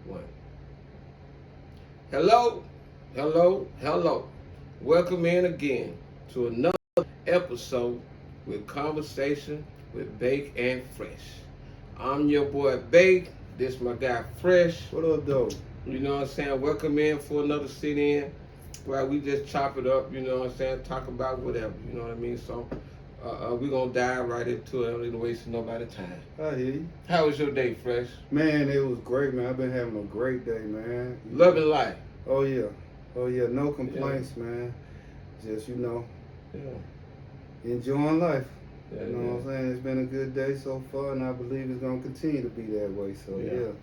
One. Hello, hello. Welcome in again to another episode with Conversation with Bake and Fresh. I'm your boy Bake. This my guy Fresh. What up, though? You know what I'm saying? Welcome in for another sit in where we just chop it up, you know what I'm saying? Talk about whatever, you know what I mean? So we're going to dive right into it. I don't need to waste nobody's time. I hear you. How was your day, Fresh? Man, it was great, man. I've been having a great day, man. Loving life. Oh, yeah. Oh, yeah. No complaints, man. Just, Yeah. enjoying life. Yeah, You know what I'm saying? It's been a good day so far, and I believe it's going to continue to be that way. So, yeah.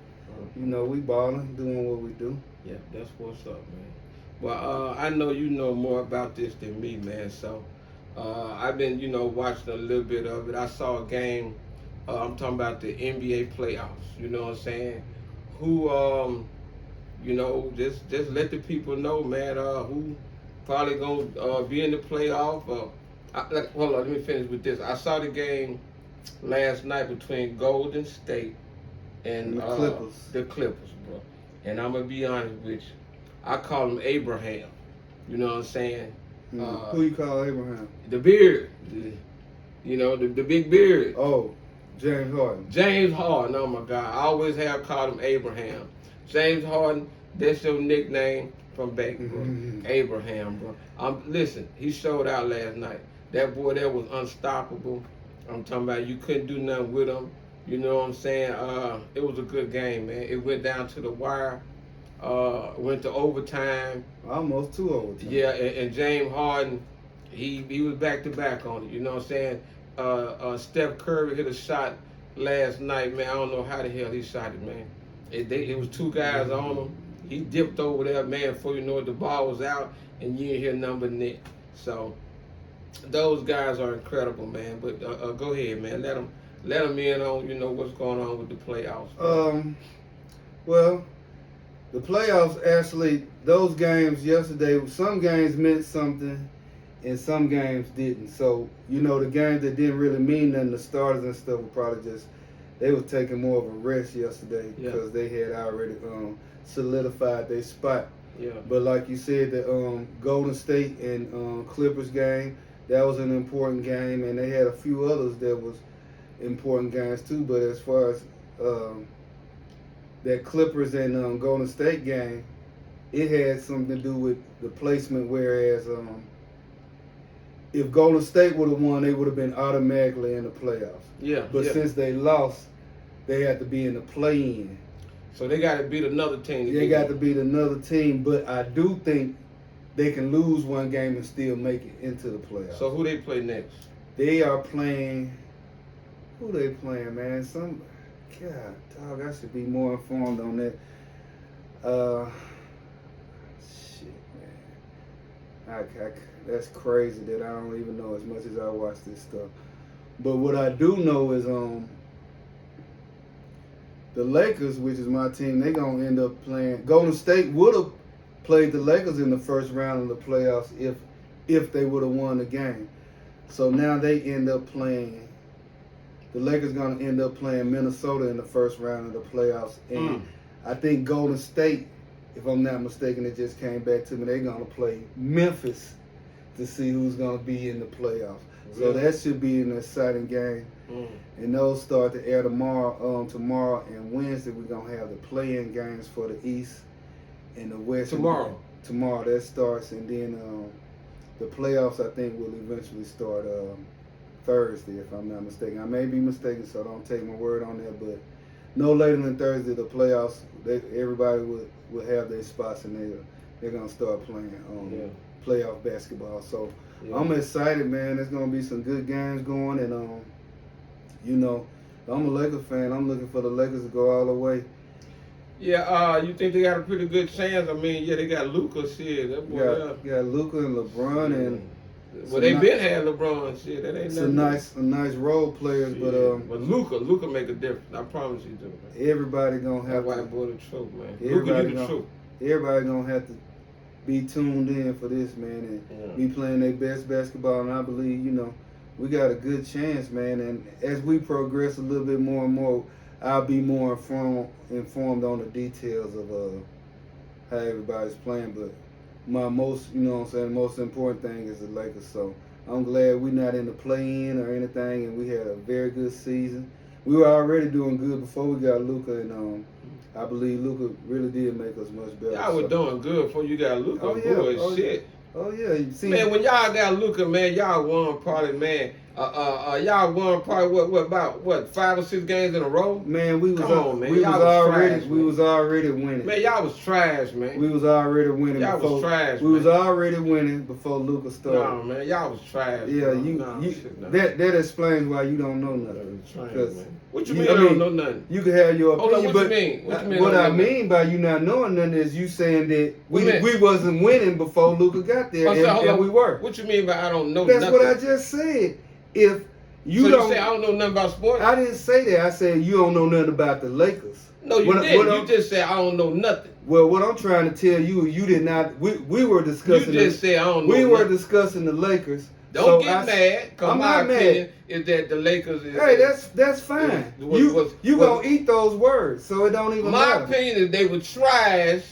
We balling, doing what we do. Yeah, that's what's up, man. Well, I know you know more about this than me, man. So, I've been, watching a little bit of it. I saw a game. I'm talking about the NBA playoffs. You know what I'm saying? Who, just let the people know, man. Who probably gonna be in the playoff? Hold on, let me finish with this. I saw the game last night between Golden State and The Clippers. The Clippers, bro. And I'm gonna be honest with you. I call him Abraham. You know what I'm saying? Who you call Abraham? The beard. The big beard. Oh, James Harden. James Harden. Oh my God. I always have called him Abraham. James Harden. That's your nickname from back, bro. Mhm. Abraham, bro. Listen. He showed out last night. That boy there was unstoppable. I'm talking about you couldn't do nothing with him. You know what I'm saying? It was a good game, man. It went down to the wire. Went to overtime. Almost 2 overtime. Yeah, and James Harden, he was back to back on it. You know what I'm saying? Steph Curry hit a shot last night, man. I don't know how the hell he shot it, man. It was two guys on him. He dipped over there, man. Before you know it, the ball was out, and you didn't hear number net. So those guys are incredible, man. But go ahead, man. Let them in on what's going on with the playoffs. Well, the playoffs actually, those games yesterday, some games meant something and some games didn't. So, the games that didn't really mean nothing, the starters and stuff were probably they were taking more of a rest yesterday because they had already solidified their spot. Yeah. But like you said, the Golden State and Clippers game, that was an important game, and they had a few others that was important games too. But as far as that Clippers and Golden State game, it had something to do with the placement. Whereas if Golden State would have won, they would have been automatically in the playoffs. Yeah. But since they lost, they had to be in the play-in. So they got to beat another team. They got to beat another team, but I do think they can lose one game and still make it into the playoffs. So who they play next? They are playing. Who they playing, man? God, dog, I should be more informed on that. Shit, man. That's crazy that I don't even know as much as I watch this stuff. But what I do know is the Lakers, which is my team, they gonna end up playing. Golden State would have played the Lakers in the first round of the playoffs if they would have won the game. So now they end up playing. The Lakers gonna end up playing Minnesota in the first round of the playoffs, and I think Golden State, if I'm not mistaken, it just came back to me. They're gonna play Memphis to see who's gonna be in the playoffs. So that should be an exciting game. And those start to air tomorrow. Tomorrow and Wednesday, we're gonna have the play-in games for the East and the West. Tomorrow that starts, and then the playoffs I think will eventually start Thursday, if I'm not mistaken. I may be mistaken, so don't take my word on that. But no later than Thursday, the playoffs, everybody will have their spots, and they're gonna start playing playoff basketball. So I'm excited, man. There's gonna be some good games going, and I'm a Lakers fan. I'm looking for the Lakers to go all the way. Yeah, you think they got a pretty good chance? I mean, they got Luka, shit. That boy, got Luka and LeBron, and they been had LeBron, shit. That ain't a nice role players, but Luka make a difference. I promise you, do. Everybody gonna have that white boy the truth, man. Everybody Luka, you the truth. Everybody gonna have to be tuned in for this, man, and be playing their best basketball. And I believe, we got a good chance, man. And as we progress a little bit more and more, I'll be more informed on the details of how everybody's playing. But my most, most important thing is the Lakers. So I'm glad we're not in the play-in or anything, and we had a very good season. We were already doing good before we got Luka, and I believe Luka really did make us much better. Y'all were doing good before you got Luka. Oh, yeah. Boy, shit. Oh yeah, you see, Man, when y'all got Luka, man, y'all won probably, man. Y'all won probably what 5 or 6 games in a row. Man, we was Come on, man. we was Y'all was already trash, we man. was already winning. Man, y'all was trash, man. We was already winning Y'all before was trash, we was man. already winning before Luka started. No, man, y'all was trash. Yeah, bro. that explains why you don't know nothing. Trash, man. What you you- mean I I mean, don't know nothing? You can have your Hold opinion, on, but what you mean? What you mean what I I don't know mean by you not knowing nothing is you saying that Wait a minute. we wasn't winning before Luka got there, Oh, so, hold and on. we were. What you mean by I don't know That's nothing? what I just said. If you so don't, you say I don't know nothing about sports? I didn't say that. I said you don't know nothing about the Lakers. No, you What- didn't. what You I'm- just said I don't know nothing. Well, what I'm trying to tell you, you did not. We were You discussing. just said I don't know we were nothing. discussing the Lakers. Don't so get mad, because I'm my not mad. opinion is that the Lakers is... Hey, that's fine. You gonna eat those words, so it don't even My matter. opinion is they were trash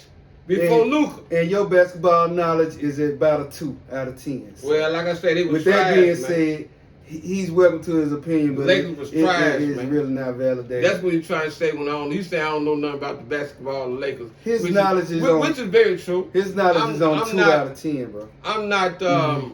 before Luka. And your basketball knowledge is about a 2 out of 10. So Well, like I said, they were with trash, that being man. said, he's welcome to his opinion, but Lakers was trash, it is man. really not validated. That's what he's trying to say when he said I don't know nothing about the basketball of the Lakers. His knowledge is on- which is very true. His knowledge is on I'm 2 not- out of 10, bro. I'm not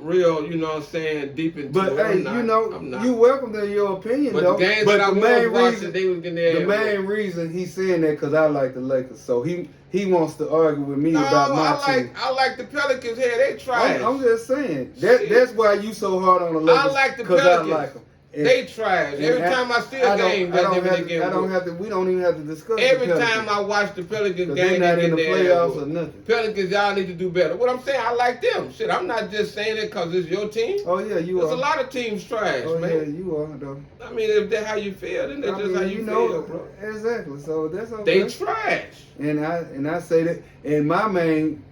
real, you know what I'm saying, deep into But it. hey, I'm not. you welcome to your opinion, But though. the games but that I the was main watching, reason, they was getting their the main reason he's saying that because I like the Lakers, so he wants to argue with me about my team. I like the Pelicans here. They trash. I'm just saying Shit. that's why you so hard on the Lakers. I like the because I Pelicans. like them. They trash. Every time I see a game, I don't whooped. have to. We don't even have to discuss. Every the time I watch the Pelicans 'Cause game, they're not they in the get their playoffs ass or whooped. nothing. Pelicans, y'all need to do better. What I'm saying, I like them. Shit, I'm not just saying it because it's your team. Oh yeah, you There's are. a lot of teams trash, Oh man. yeah, you are though. I mean, if that's how you feel, then that's just how you feel, bro. Exactly. So that's okay. They trash. And I say that. And my main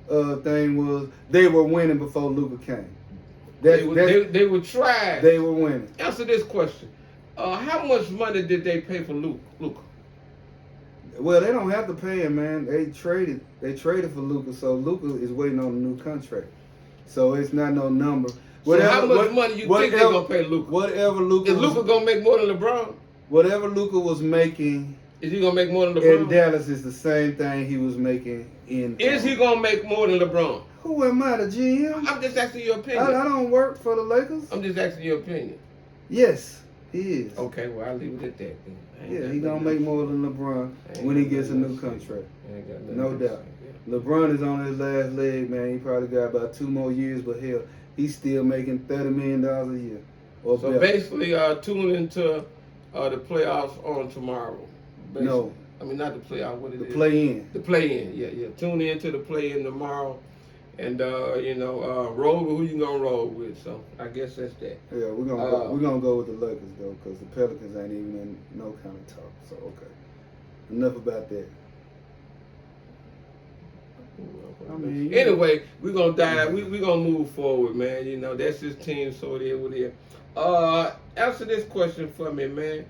thing was they were winning before Luka came. They were trash. They were winning. Answer this question. How much money did they pay for Luka? Well, they don't have to pay him, man. They traded for Luka, so Luka is waiting on a new contract. So it's not no number. So how much money you think they're gonna pay Luka? Whatever Luka Is Luka gonna make more than LeBron? Whatever Luka was making Is he gonna make more than in LeBron? Dallas is the same thing he was making in. Is he gonna make more than LeBron? Who am I, the GM? I'm just asking your I opinion. don't work for the Lakers. I'm just asking your opinion. Yes, he is. Okay, well I'll leave it at that. Then. I ain't Yeah, got he gonna nothing make else. more than LeBron I ain't when he got gets a nothing new else to say. contract. I ain't got nothing No else to doubt. say, LeBron is on his last leg, man. He probably got about 2 more years, but hell, he's still making $30 million a year. Or So better. basically, tune into the playoffs on tomorrow. Basically. No. I mean not the playoff. What it The is? play-in. The play-in. Yeah. Tune in to the play-in tomorrow, and roll with who you gonna roll with. So I guess that's that. Yeah, we're gonna go with the Lakers though, because the Pelicans ain't even in no kind of talk. So okay, enough about that. I mean, Anyway, we're gonna dive. We gonna move forward, man. You know that's his team, so there with it. Answer this question for me, man.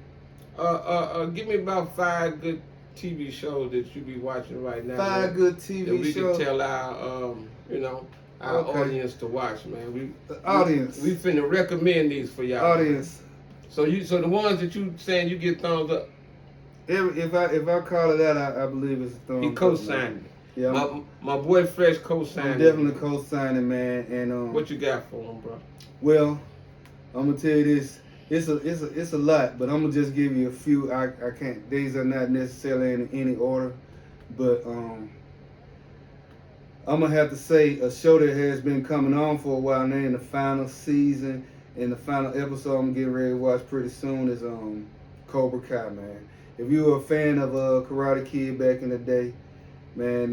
Give me about 5 good TV shows that you be watching right now. 5 man, good that TV we shows. can tell our our Okay. audience to watch, man. The audience. We finna recommend these for y'all. Audience. Man. So the ones that you saying you get thumbs up, If I call it out, I believe it's a thumbs he up, co-signed man. it. Yeah, My boy Fresh co-signed I'm it. definitely co-signing, man. And What you got for him, bro? well, I'm gonna tell you this. It's a lot, but I'm gonna just give you a few. I can't. These are not necessarily in any order, but I'm gonna have to say a show that has been coming on for a while now. In the final season, and the final episode I'm getting ready to watch pretty soon is Cobra Kai, man. If you were a fan of Karate Kid back in the day, man,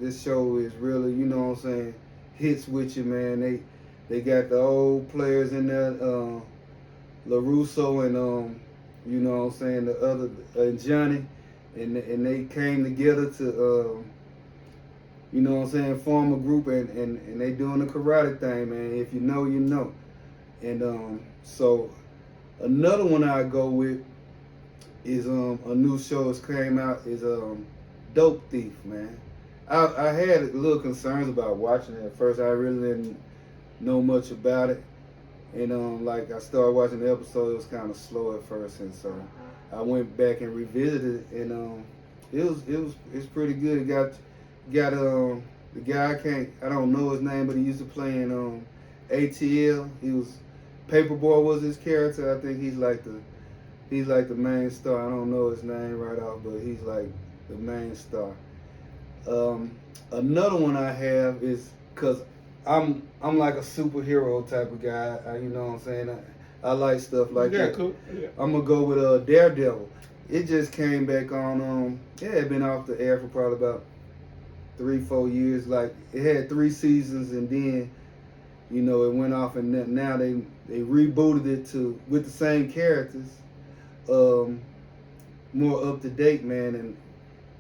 this show is really, you know what I'm saying, hits with you, man. They got the old players in there. LaRusso and you know what I'm saying, the other Johnny, and they came together to you know what I'm saying, form a group, and they doing the karate thing, man. If you know, you know. And so another one I go with is a new show that's came out is Dope Thief, man. I had a little concerns about watching it at first. I really didn't know much about it, and like I started watching the episode, it was kind of slow at first, and so I went back and revisited it, and it's pretty good. It got the guy I don't know his name, but he used to play in ATL. He was Paperboy was his character. I think he's like the main star. I don't know his name right off, but he's like the main star. Another one I have is because I'm like a superhero type of guy. You know what I'm saying? I like stuff like that. Cool. Yeah. I'm gonna go with Daredevil. It just came back on. It had been off the air for probably about 3-4 years. Like it had 3 seasons, and then it went off, and now they rebooted it with the same characters, more up to date, man, and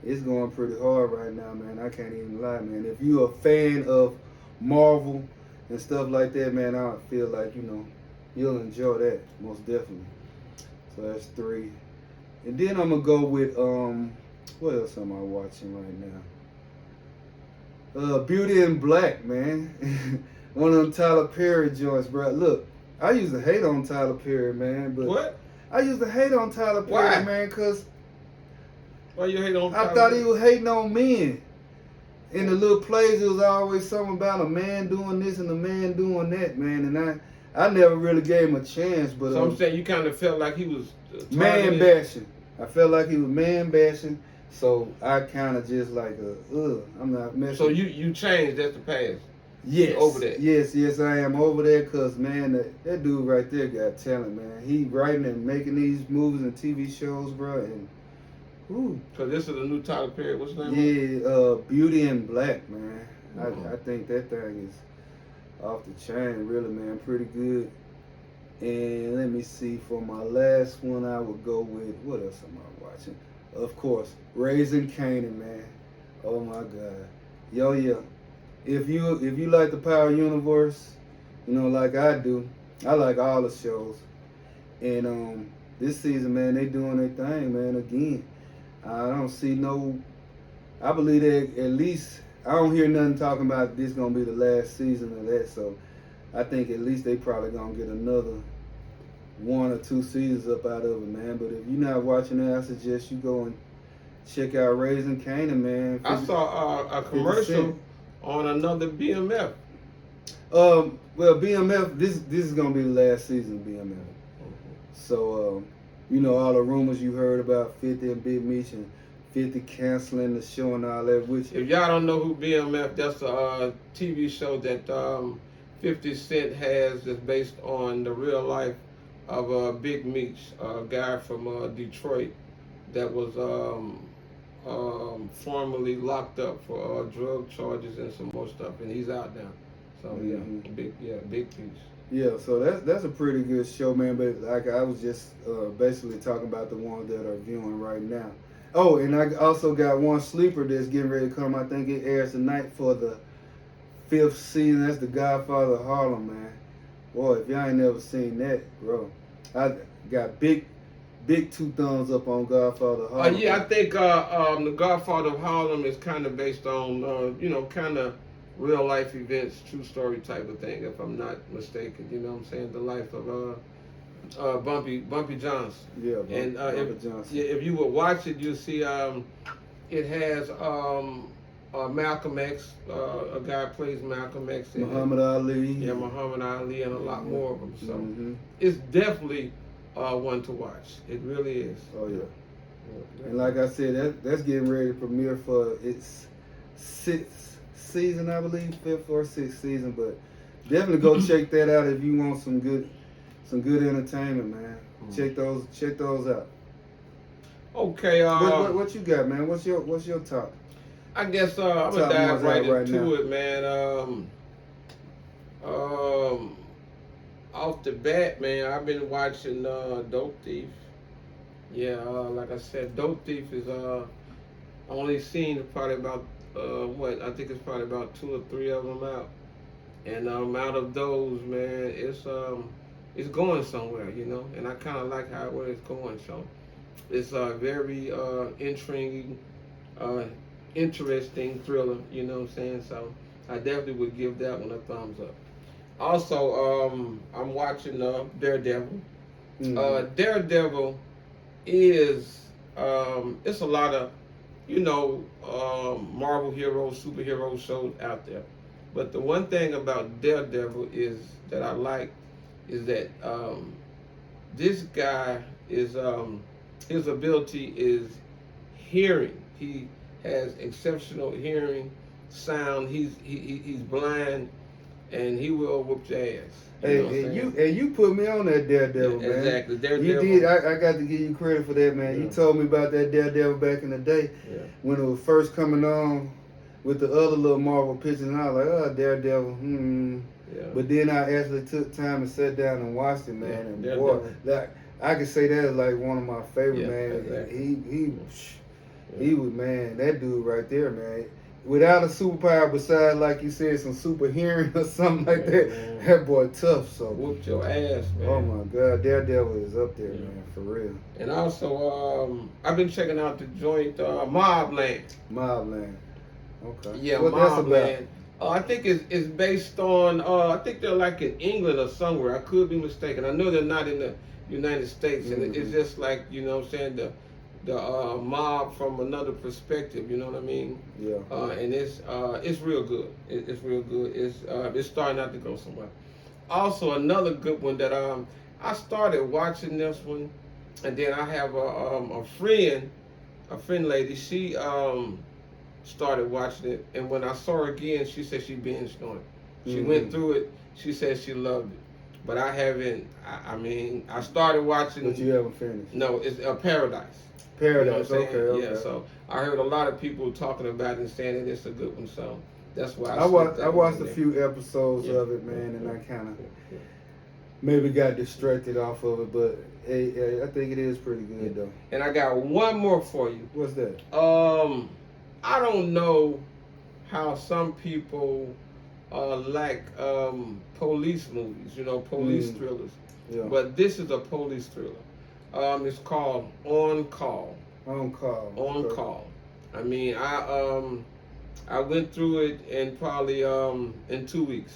it's going pretty hard right now, man. I can't even lie, man. If you're a fan of Marvel and stuff like that, man, I feel like you'll enjoy that most definitely. So that's 3, and then I'm gonna go with what else am I watching right now? Beauty in Black, man. One of them Tyler Perry joints, bro. Look, I used to hate on Tyler Perry, man, but What? I used to hate on Tyler Perry, Why? man, because Why you hate on? I thought he was hating on men. In the little plays, it was always something about a man doing this and a man doing that, man. And I never really gave him a chance, but So I'm saying you kind of felt like he was man bashing. I felt like he was man bashing, so I kind of just like, I'm not messing. So you changed. That's the past. Yes. Over that. Yes, I am over there because, man, that dude right there got talent, man. He writing and making these movies and TV shows, bro, and whoo. So this is the new Tyler Perry. What's his name? Yeah, Beauty in Black, man. Mhm. I think that thing is off the chain, really, man. Pretty good. And let me see, for my last one, I would go with, what else am I watching? Of course, Raising Kanan, man. Oh my God. Yo, yeah. If you like the Power Universe, like I do, I like all the shows. And this season, man, they doing their thing, man, again. I don't see I believe that at least, I don't hear nothing talking about this gonna be the last season of that, so I think at least they probably gonna get another 1 or 2 seasons up out of it, man. But if you're not watching that, I suggest you go and check out Raising Kanan, man. I saw a commercial on another BMF. Well, BMF, this is gonna be the last season of BMF. So, all the rumors you heard about 50 and Big Meech and 50 canceling the show and all that, which If y'all don't know who BMF, that's a TV show that 50 Cent has that's based on the real life of Big Meech, a guy from Detroit that was formerly locked up for drug charges and some more stuff, and he's out now. So big piece. Yeah, so that's a pretty good show, man. But like I was just basically talking about the ones that are viewing right now. Oh, and I also got one sleeper that's getting ready to come. I think it airs tonight for the 5th season. That's The Godfather of Harlem, man. Boy, if y'all ain't never seen that, bro, I got big 2 thumbs up on Godfather of Harlem. Yeah, I think The Godfather of Harlem is kind of based on, kind of real life events, true story type of thing, if I'm not mistaken. You know what I'm saying? The life of Bumpy Johnson. Yeah, and Bumpy Johnson. if you would watch it, you'll see it has Malcolm X, a guy plays Malcolm X. Muhammad Ali. Yeah, Muhammad Ali, and a lot more of them. So it's definitely one to watch. It really is. Oh yeah. And like I said, that's getting ready to premiere for its 6th season, I believe, 5th or 6th season. But definitely go check that out if you want some good entertainment, man. Check those out. Okay. What you got, man? What's your top? I guess I'm gonna dive right into it, man. Off the bat, man, I've been watching Dope Thief. Yeah, like I said, Dope Thief is I only seen probably about I think it's probably about 2 or 3 of them out, and out of those, man, it's going somewhere, and I kind of like how it's going. So It's a very intriguing, uh, interesting thriller. You know what I'm saying? So I definitely would give that one a thumbs up. Also, I'm watching Daredevil. Daredevil is it's a lot of Marvel heroes, superhero shows out there. But the one thing about Daredevil is that I like is that this guy is his ability is hearing. He has exceptional hearing, sound. He's blind, and he will whoop your ass. You put me on that Daredevil, Yeah, man. exactly, Daredevil. You did. I got to give you credit for that, man. Yeah. You told me about that Daredevil back in the day when it was first coming on with the other little Marvel pictures, and I was like, oh, Daredevil. Yeah. But then I actually took time and sat down and watched it, man. Yeah, And Daredevil. boy, like I could say that is like one of my favorite, Yeah, man. exactly. He was, man, that dude right there, man. Without a superpower besides, like you said, some super hearing or something like that, Man. that boy tough. So Whooped your ass, man. oh my God, Daredevil is up there, man, for real. And also, I've been checking out the joint Mobland. Mobland. Okay. Yeah, what that's about? Mobland. I think it's based on. I think they're like in England or somewhere. I could be mistaken. I know they're not in the United States, and it's just like what I'm saying, the mob from another perspective. You know what I mean? Yeah. And it's real good. It's real good. It's starting out to go somewhere. Also, another good one that I started watching this one, and then I have a friend lady. She started watching it, and when I saw her again, she said she binged on it. She went through it. She said she loved it, but I haven't. I mean, I started watching. But you haven't finished. No, it's Paradise. Paradise. You know what I'm saying? Okay. Yeah. So I heard a lot of people talking about it and saying that it's a good one. So that's why I watched a few episodes of it, man, and I kind of maybe got distracted off of it, but hey, I think it is pretty good though. And I got one more for you. What's that? I don't know how some people like police movies, police thrillers. Yeah. But this is a police thriller. It's called On Call. On Call. On Okay. Call. I mean, I went through it in probably in 2 weeks.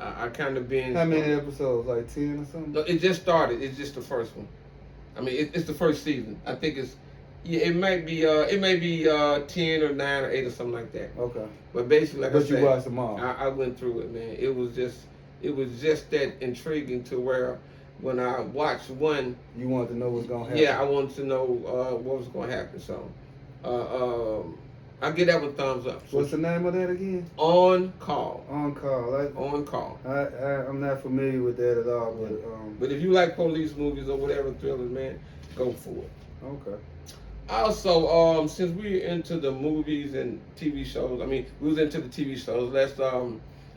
I kind of binged. How many episodes? Like 10 or something? No, it just started. It's just the first one. I mean, it's the first season. I think it's. Yeah, it may be 10 or 9 or 8 or something like that. Okay. But basically, like I But said, you watched them all. I went through it, man. It was just that intriguing to where when I watched one, You want to know what's gonna happen? yeah, I wanted to know what was going to happen. So, I give that one thumbs up. So, What's the name of that again? On Call. On Call. On Call. I'm not familiar with that at all, but But if you like police movies or whatever thrillers, man, go for it. okay. Also, since we're into the movies and TV shows, I mean, we was into the TV shows.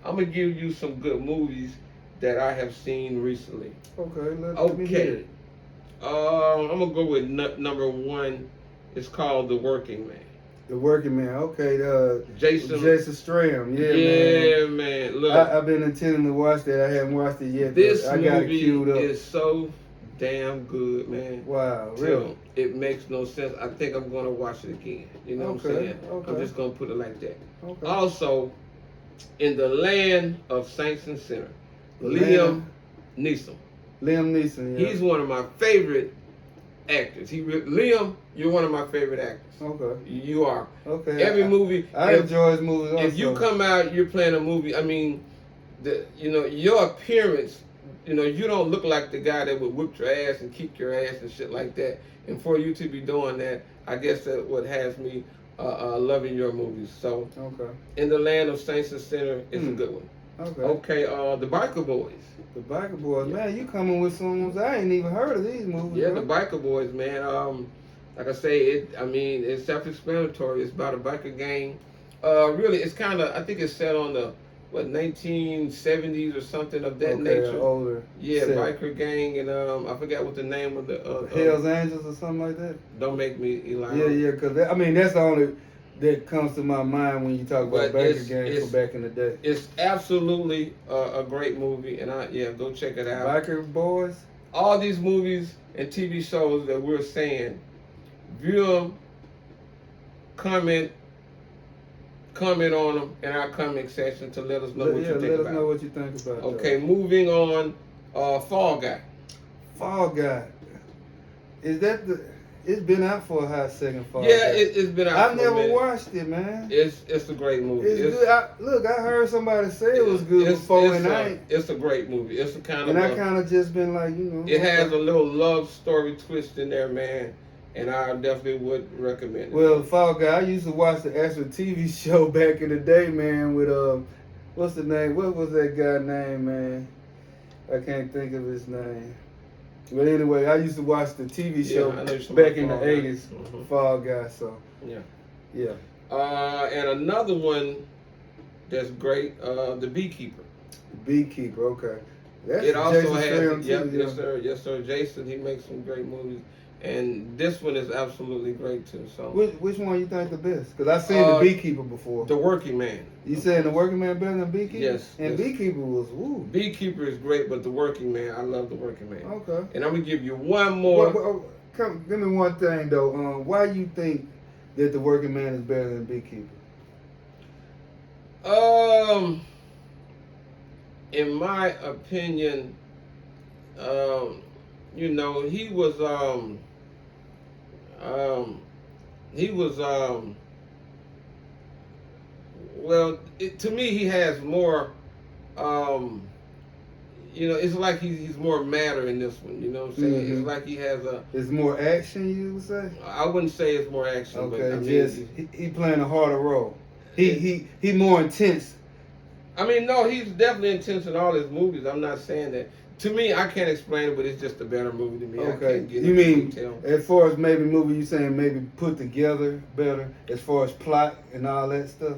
I'm gonna give you some good movies that I have seen recently. Okay. Let me hear Okay. it. I'm gonna go with number one. It's called The Working Man. The Working Man. Okay. Jason Statham. Yeah, man. man. Look, I've been intending to watch that. I haven't watched it yet. this but I got it movie queued up. is so damn good, man. Wow. Till Really? it makes no sense. I think I'm gonna watch it again. You know what I'm Okay, saying? okay. I'm just gonna put it like that. Okay. Also, in the land of saints and sinners, The Liam land- Neeson. Liam Neeson. Yeah. He's one of my favorite actors. Liam, you're one of my favorite actors. Okay. You are. Okay. Every movie. I enjoy his movies also. If you come out, you're playing a movie. I mean, your appearance. You don't look like the guy that would whip your ass and kick your ass and shit like that. And for you to be doing that, I guess that's what has me loving your movies. So, Okay. In the Land of Saints and Sinners is a good one. Okay. Okay, The Biker Boys. The Biker Boys, man, you coming with some ones I ain't even heard of these movies. Yeah, bro. The Biker Boys, man. Like I say, it's self-explanatory. It's about a biker gang. Really, it's kind of. I think it's set on the 1970s or something of that Okay, nature. older. Yeah, set. biker gang, and I forgot what the name of the. Hell's Angels or something like that. Don't make me Eli. Yeah, because I mean that's the only that comes to my mind when you talk about But biker gangs it's- from back in the day. It's absolutely a great movie, and go check it out. Biker Boys. All these movies and TV shows that we're saying view them, comment on them in our comment section to let us know what you think let about. us know what you think about. Okay, moving on. Fall Guy. Fall Guy. Is that the? It's been out for a hot second. Fall Yeah, Guy. it's been out. I've for a never minute. watched it, man. It's a great movie. It's good. I heard somebody say it was good before, and it's a great movie. It's a kind and of. I kind of just been like, It has a little love story twist in there, man, and I definitely would recommend it. Well, Fall Guy. I used to watch the actual TV show back in the day, man. With what's the name? What was that guy name, man? I can't think of his name. But anyway, I used to watch the TV show back in the 80s, Mm-hmm. Fall Guy. So yeah. And another one that's great, The Beekeeper. Beekeeper, okay. That's It also Jason has, Statham too, yes sir. Jason, he makes some great movies, and this one is absolutely great too. So, which one you think the best? Because I've seen The Beekeeper before. The Working Man. You saying The Working Man better than Beekeeper? Yes. And Beekeeper was woo. Beekeeper is great, but The Working Man, I love The Working Man. Okay. And I'm gonna give you one more. Give me one thing though. Why you think that The Working Man is better than Beekeeper? In my opinion, he was well, to me he has more it's like he's more matter in this one, you know what I'm saying? Mm-hmm. It's like he has it's more action, you would say? I wouldn't say it's more action, okay, but he playing a harder role. He more intense. I mean, no, he's definitely intense in all his movies. I'm not saying that. To me, I can't explain it, but it's just a better movie to me. Okay. I can't get you mean detail. As far as maybe movie, you saying maybe put together better as far as plot and all that stuff?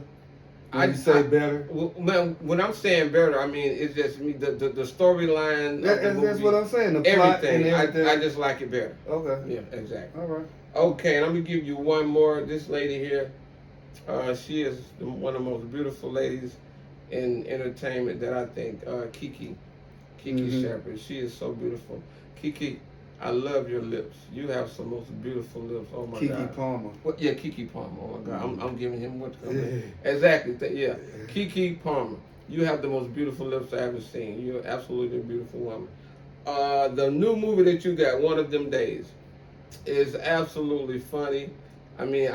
When you say better? Well, when I'm saying better, I mean it's just me the storyline. That's what I'm saying. The everything. plot and everything. I just like it better. Okay. Yeah, exactly. All right. Okay, and I'm gonna give you one more. This lady here, she is one of the most beautiful ladies in entertainment that I think. Kiki Mm-hmm. Shepard. She is so beautiful. Kiki, I love your lips. You have some most beautiful lips. Oh my God. Kiki Palmer. Well, yeah, Kiki Palmer. Oh my God, I'm giving him what? Yeah. Exactly. Yeah, Kiki Palmer. You have the most beautiful lips I ever seen. You're absolutely a beautiful woman. The new movie that you got, One of Them Days, is absolutely funny. I mean,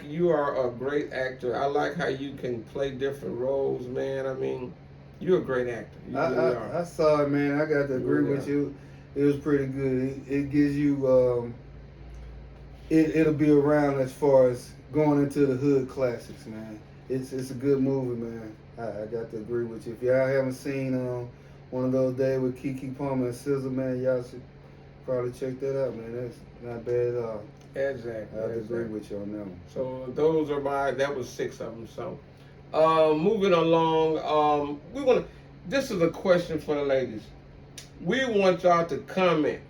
you are a great actor. I like how you can play different roles, man. I mean, you're a great actor. You really are. I saw it, man. I got to agree with you. It was pretty good. It gives you, it'll be around as far as going into the hood classics, man. It's a good movie, man. I got to agree with you. If y'all haven't seen One of Those Days with Kiki Palmer and SZA, man, y'all should probably check that out, man. That's not bad at all. Exactly. I have to agree with you on that one. So those are that was 6 of them. So moving along, this is a question for the ladies. We want y'all to comment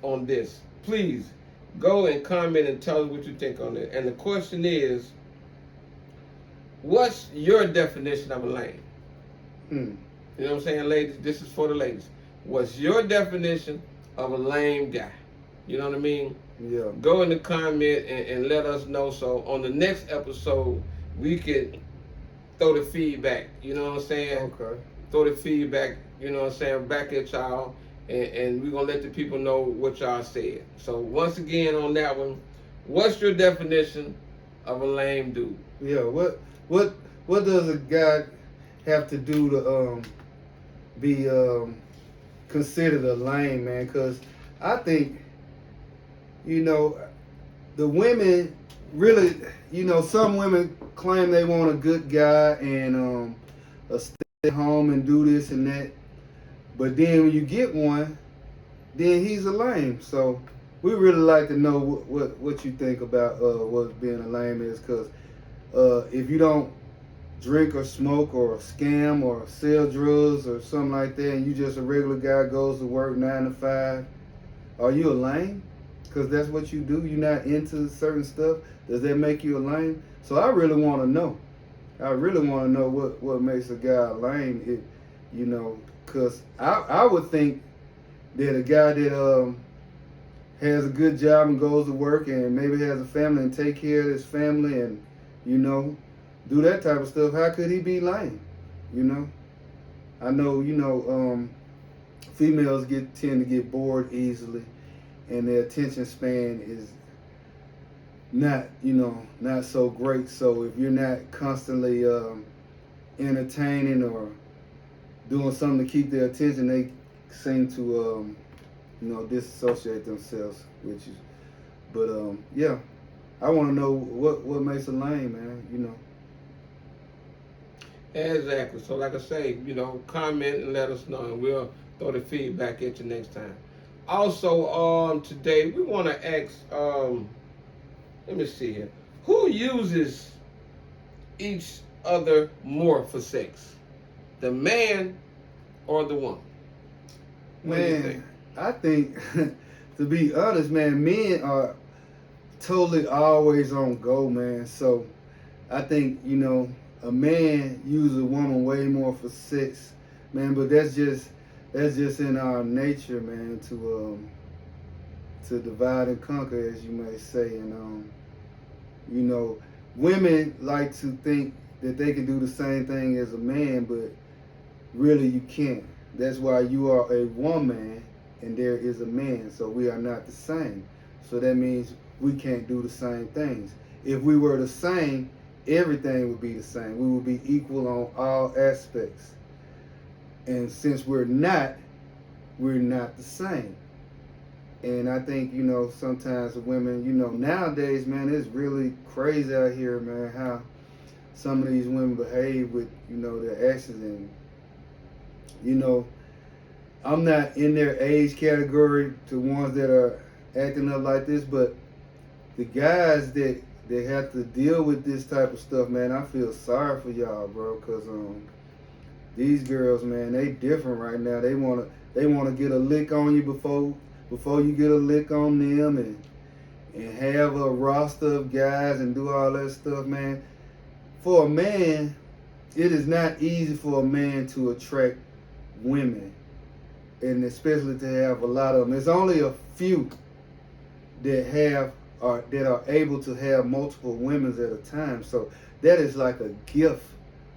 on this. Please go and comment and tell us what you think on it. And the question is, what's your definition of a lame? You know what I'm saying, ladies? This is for the ladies. What's your definition of a lame guy? You know what I mean? Yeah. Go in the comment and let us know. So on the next episode, we can throw the feedback. You know what I'm saying? Okay. Throw the feedback, you know what I'm saying, back at y'all. And we're going to let the people know what y'all said. So once again on that one, what's your definition of a lame dude? Yeah, what does a guy have to do to be considered a lame, man? Because I think, the women really, some women claim they want a good guy and a stay at home and do this and that. But then when you get one, then he's a lame. So we really like to know what you think about what being a lame is. Because if you don't drink or smoke or scam or sell drugs or something like that, and you just a regular guy, goes to work 9 to 5, are you a lame? Because that's what you do. You're not into certain stuff. Does that make you a lame? So I really want to know. I really want to know what makes a guy a lame. Because I would think that a guy that has a good job and goes to work and maybe has a family and take care of his family and, you know, do that type of stuff, how could he be lame? You know? I know, you know, females tend to get bored easily and their attention span is not, you know, not so great. So if you're not constantly entertaining or doing something to keep their attention, they seem to you know, disassociate themselves with you. But yeah, I want to know what makes a lame, man. You know. Exactly. So, like I say, you know, comment and let us know, and we'll throw the feedback at you next time. Also, today we want to ask. Let me see here. Who uses each other more for sex, the man or the woman? What do you think? I think, to be honest, man, men are totally always on go, man. So I think, you know, a man uses a woman way more for sex, man. But that's just in our nature, man, to divide and conquer, as you may say. And you know, women like to think that they can do the same thing as a man, but really you can't. That's why you are a woman and there is a man, so we are not the same. So that means we can't do the same things. If we were the same, everything would be the same. We would be equal on all aspects. And since we're not the same. And I think, you know, sometimes women, you know, nowadays, man, it's really crazy out here, man, how some of these women behave with, you know, their exes. And, you know, I'm not in their age category to ones that are acting up like this, but the guys that have to deal with this type of stuff, man, I feel sorry for y'all, bro, because these girls, man, they different right now. They wanna get a lick on you before you get a lick on them, and have a roster of guys and do all that stuff, man. For a man, it is not easy for a man to attract women, and especially to have a lot of them. There's only a few that are able to have multiple women at a time. So that is like a gift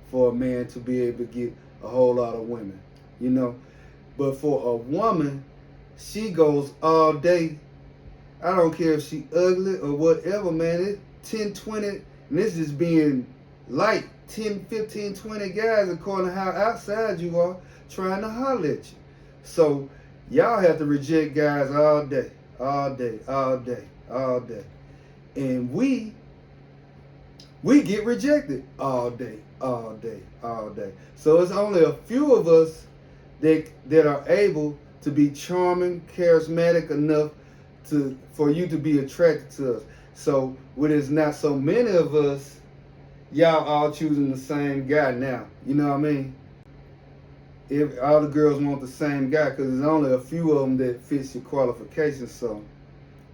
for a man to be able to get a whole lot of women, you know. But for a woman, she goes all day. I don't care if she ugly or whatever, man. It's 10, 20, and this is being light, 10, 15, 20 guys, according to how outside you are, trying to holler at you. So y'all have to reject guys all day, all day, all day, all day. And we get rejected all day, all day, all day. So it's only a few of us that are able to be charming, charismatic enough for you to be attracted to us. So when there's not so many of us, y'all all choosing the same guy now. You know what I mean? If all the girls want the same guy, because there's only a few of them that fits your qualifications. So,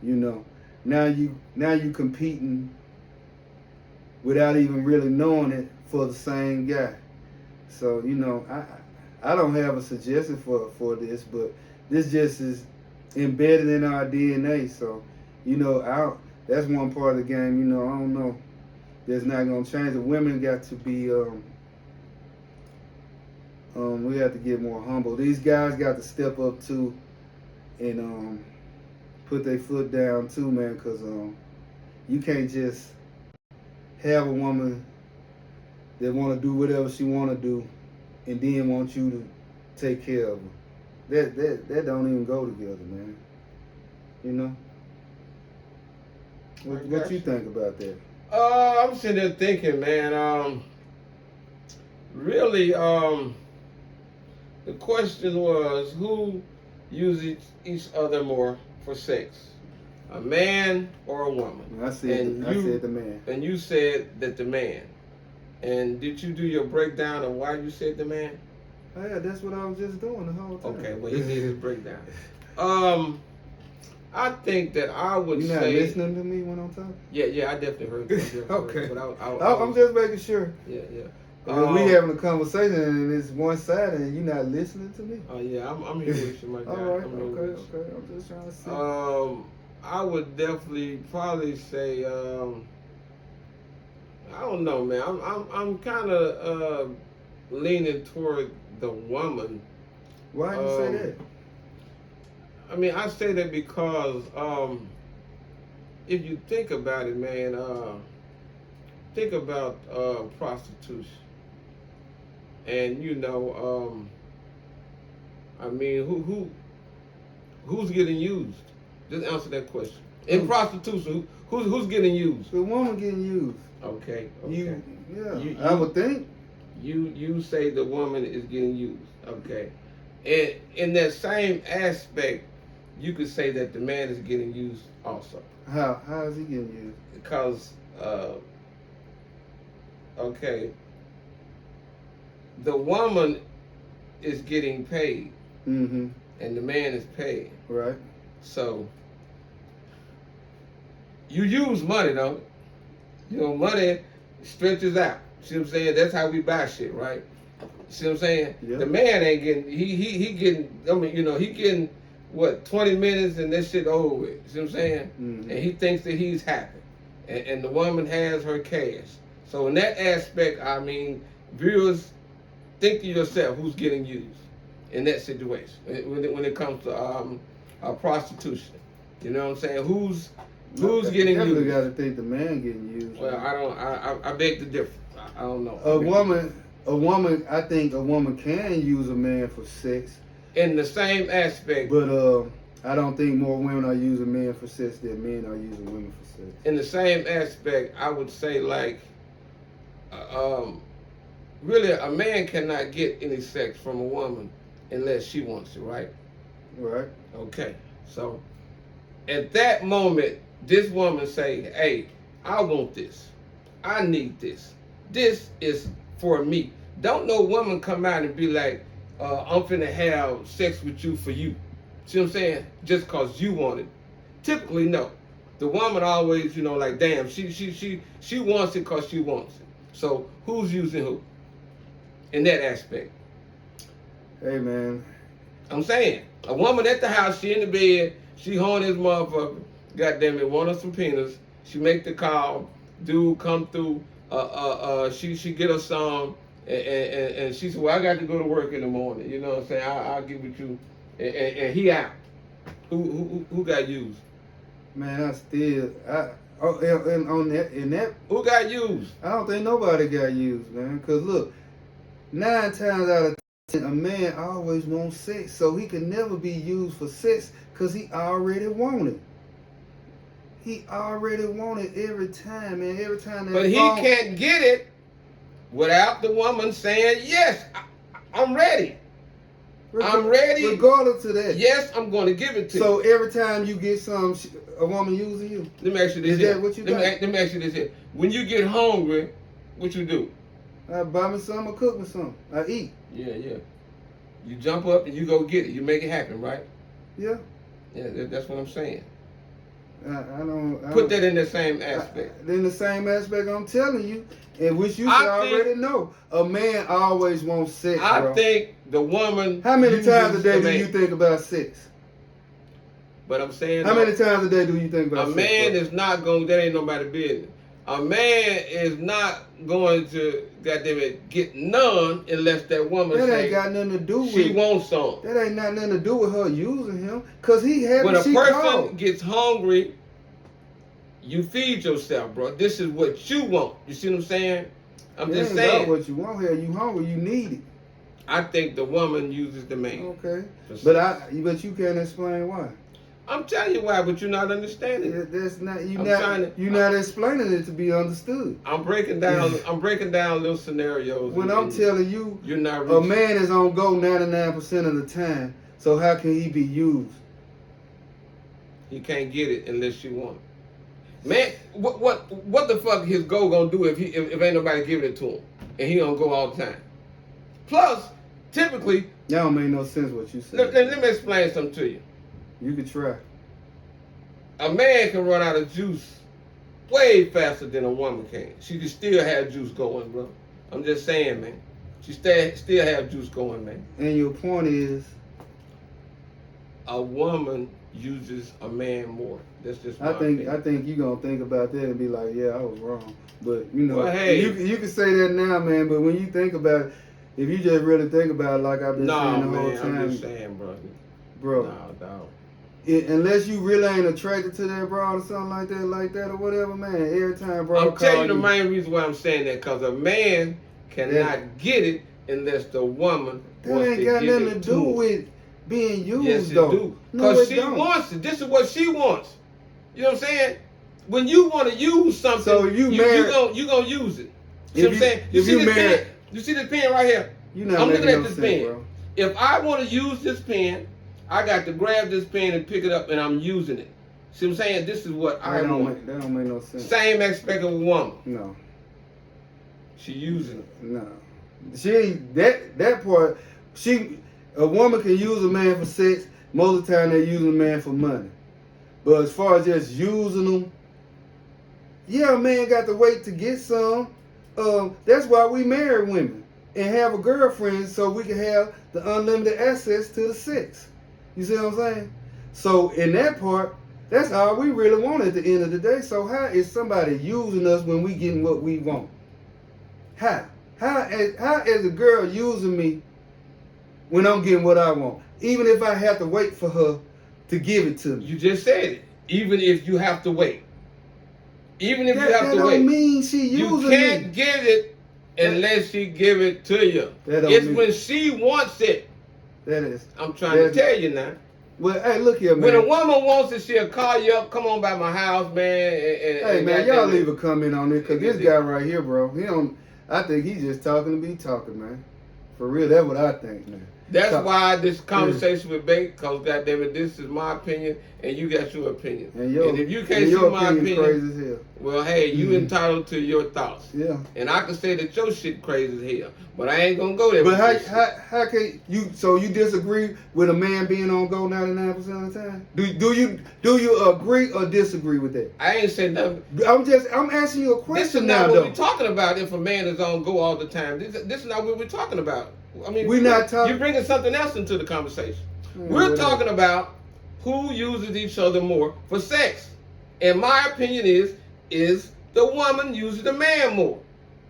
you know, now you competing without even really knowing it for the same guy. So, you know, I don't have a suggestion for this, but this just is embedded in our DNA. So, you know, that's one part of the game. You know, I don't know. That's not gonna change. The women got to be. We have to get more humble. These guys got to step up too, and put their foot down too, man. Cause you can't just have a woman that want to do whatever she want to do, and then want you to take care of her. That don't even go together, man. You know. What you think about that? I'm sitting there thinking, man. Really, the question was who uses each other more for sex, a man or a woman? I said the man. And you said that the man. And did you do your breakdown of why you said the man? Oh, yeah, that's what I was just doing the whole time. Okay, well, he needed his breakdown. I think that I would say. You not listening to me when I'm talking? Yeah, I definitely heard that. Okay. But I'm just making sure. Yeah. We having a conversation and it's one sided and you're not listening to me. Oh yeah, I'm here with you, my guy. All right, I'm here okay, with you. okay. I'm just trying to see. I would definitely probably say I don't know, man. I'm kind of leaning toward the woman. Why do you say that? I mean, I say that because if you think about it, man, think about prostitution, and you know, I mean, who's getting used? Just answer that question. In prostitution, who's getting used? The woman getting used. Okay. I would think. You say the woman is getting used. Okay. And in that same aspect, you could say that the man is getting used also. How is he getting used? Because okay, the woman is getting paid, Mm-hmm. and the man is paid. Right. So you use money, though. You know, money stretches out. See what I'm saying? That's how we buy shit, right? See what I'm saying? Yeah. The man ain't getting. He getting. I mean, you know, he getting what 20 minutes and that shit over with. See what I'm saying? Mm-hmm. And he thinks that he's happy, and the woman has her cash. So in that aspect, I mean, viewers, think to yourself who's getting used in that situation when it comes to prostitution. You know what I'm saying? Who's getting you used? got to think the man getting used. Well, I don't. I beg to differ. I don't know. A woman. I think a woman can use a man for sex. In the same aspect. But I don't think more women are using men for sex than men are using women for sex. In the same aspect, I would say like, really, a man cannot get any sex from a woman unless she wants it, right? Right. Okay. So, at that moment, this woman say, "Hey, I want this. I need this. This is for me." Don't no woman come out and be like, "I'm finna have sex with you for you." See what I'm saying? Just cause you want it. Typically, no. The woman always, you know, like, damn, she wants it cause she wants it. So who's using who? In that aspect. Hey man. I'm saying, a woman at the house, she in the bed, she horny as motherfucker, goddamn it, want her some penis. She make the call, dude come through, she get her some, and she said, well, I got to go to work in the morning. You know what I'm saying? I'll get with you, and he out. Who got used? Man, in that, Who got used? I don't think nobody got used, man. Cause look, 9 times out of 10, a man always wants sex, so he can never be used for sex, cause he already want it. He already want it every time, man. Every time. But he can't get it without the woman saying, yes, I'm ready. I'm ready. Regardless of that. Yes, I'm going to give it to you. So every time you get a woman using you. Let me ask you this. Is that what you got? Let me ask you this here. When you get hungry, what you do? I buy me something or cook me something. I eat. Yeah. You jump up and you go get it. You make it happen, right? Yeah. Yeah, that's what I'm saying. I don't put that in the same aspect. In the same aspect, I'm telling you, and which you should already know. A man always wants sex, bro. I think the woman. How many times a day do you think about sex? But I'm saying. How many times a day do you think about sex? A man is not going. That ain't nobody's business. A man is not going to, goddamn it, get none unless that woman that ain't got nothing to do with. She wants some. That ain't got nothing to do with her using him, cause he having. When a person gets hungry, you feed yourself, bro. This is what you want. You see what I'm saying? I'm just saying. About what you want here. You hungry? You need it. I think the woman uses the man. Okay, but you can't explain why. I'm telling you why, but you're not understanding. That's not you're not explaining it to be understood. I'm breaking down little scenarios. When I'm telling you, you're not. A man is on go 99% of the time. So how can he be used? He can't get it unless you want it. Man, what the fuck his go gonna do if ain't nobody giving it to him and he don't go all the time? Plus, typically. That don't make no sense what you said. Let me explain something to you. You could try. A man can run out of juice way faster than a woman can. She can still have juice going, bro. I'm just saying, man. She still have juice going, man. And your point is, A woman uses a man more. That's just my I think opinion. you gonna think about that and be like, yeah, I was wrong. But you know, Well, hey. you can say that now, man. But when you think about it, if you just really think about it, like I've been Nah, saying the whole man, time, I'm just saying, bro. Nah, dog. Unless you really ain't attracted to that broad or something like that or whatever, man. Every time, bro, I'm telling you the main reason why I'm saying that, because a man cannot get it unless the woman that wants ain't to got give nothing it to do him. with being used, Yes, it though. do. No, Because it she don't. wants it. This is what she wants. You know what I'm saying? When you want to use something, So if you you gonna use it. See what I'm saying? if you married, pen? You see this pen right here? you not I'm making looking at no this sense, pen. bro. If I want to use this pen, I got to grab this pen and pick it up, and I'm using it. See what I'm saying? This is what I want. That don't make no sense. Same aspect of a woman. No. She using it. No. She that part. A woman can use a man for sex. Most of the time, they using a man for money. But as far as just using them, yeah, a man got to wait to get some. That's why we marry women and have a girlfriend so we can have the unlimited access to the sex. You see what I'm saying? So in that part, that's all we really want at the end of the day. So how is somebody using us when we getting what we want? How is a girl using me when I'm getting what I want? Even if I have to wait for her to give it to me. You just said it. Even if you have to wait. Even if you have to that wait. don't mean she using You can't me. get it unless she give it to you. It's when she wants it. That is. I'm trying to tell you now. Well, hey, look here, man. When a woman wants it, she'll call you up. Come on by my house, man. Hey, man, y'all leave a comment on this, because this guy right here, bro, I think he's just talking to be talking, man. For real, that's what I think, man. That's why this conversation with Bait, because goddammit, this is my opinion, and you got your opinion. And if you can't see my opinion, crazy as hell. Well, hey, you entitled to your thoughts. Yeah. And I can say that your shit crazy as hell, but I ain't gonna go there. But how can you? So you disagree with a man being on go 99% of the time? Do you agree or disagree with that? I ain't saying nothing. I'm asking you a question. This is not what we're talking about. If a man is on go all the time, this is not what we're talking about. I mean, we're not talking. You're bringing something else into the conversation. We're talking about who uses each other more for sex. And my opinion is the woman uses the man more.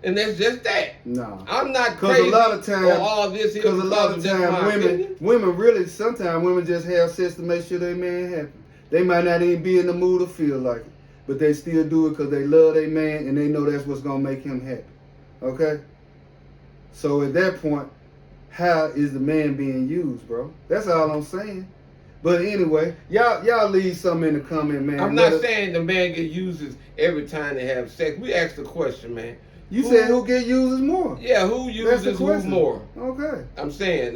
And that's just that. No. I'm not crazy a lot of times, all this here. Because a lot of times women really, sometimes women just have sex to make sure their man happy. They might not even be in the mood or feel like it. But they still do it because they love their man and they know that's what's going to make him happy. Okay? So at that point, how is the man being used, bro? That's all I'm saying. But anyway, y'all leave something in the comment, man. I'm not saying the man get uses every time they have sex. We asked the question, man. You said who get uses more? Yeah, who uses who more? Okay. I'm saying,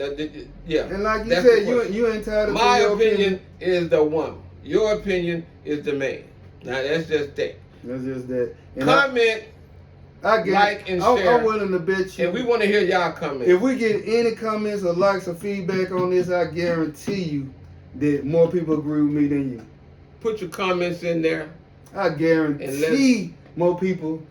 yeah. And like you said, you entitled to my your opinion is the woman. Your opinion is the man. Now that's just that. That's just that. And comment. Like and share. I'm willing to bet you. And we want to hear y'all comments. If we get any comments or likes or feedback on this, I guarantee you that more people agree with me than you. Put your comments in there. I guarantee more people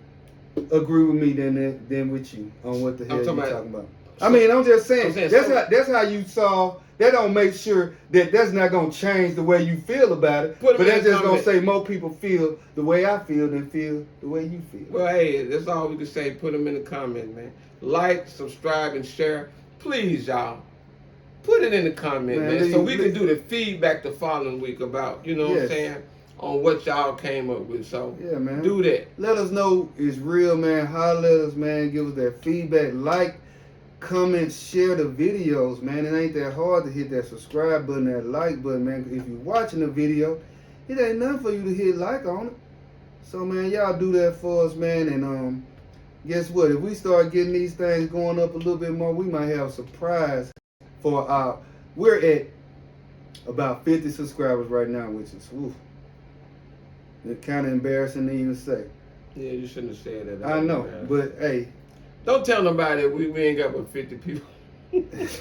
agree with me than with you on what the hell you're talking about. I mean, I'm just saying that's how you solve. That don't make sure that's not gonna change the way you feel about it. But that's just gonna say more people feel the way I feel than feel the way you feel. Well, hey, that's all we can say. Put them in the comment, man. Like, subscribe, and share. Please, y'all. Put it in the comment, man, so we can do the feedback the following week about, you know what I'm saying, on what y'all came up with. So, yeah, man. Do that. Let us know it's real, man. Holler at us, man. Give us that feedback. Like, comment, share the videos, man. It ain't that hard to hit that subscribe button, that like button, man. If you're watching the video, it ain't nothing for you to hit like on it. So, man, y'all do that for us, man. And guess what? If we start getting these things going up a little bit more, we might have a surprise for our. We're at about 50 subscribers right now, which is it's kind of embarrassing to even say. Yeah, you shouldn't have said that. I know, but hey. Don't tell nobody we ain't got but 50 people.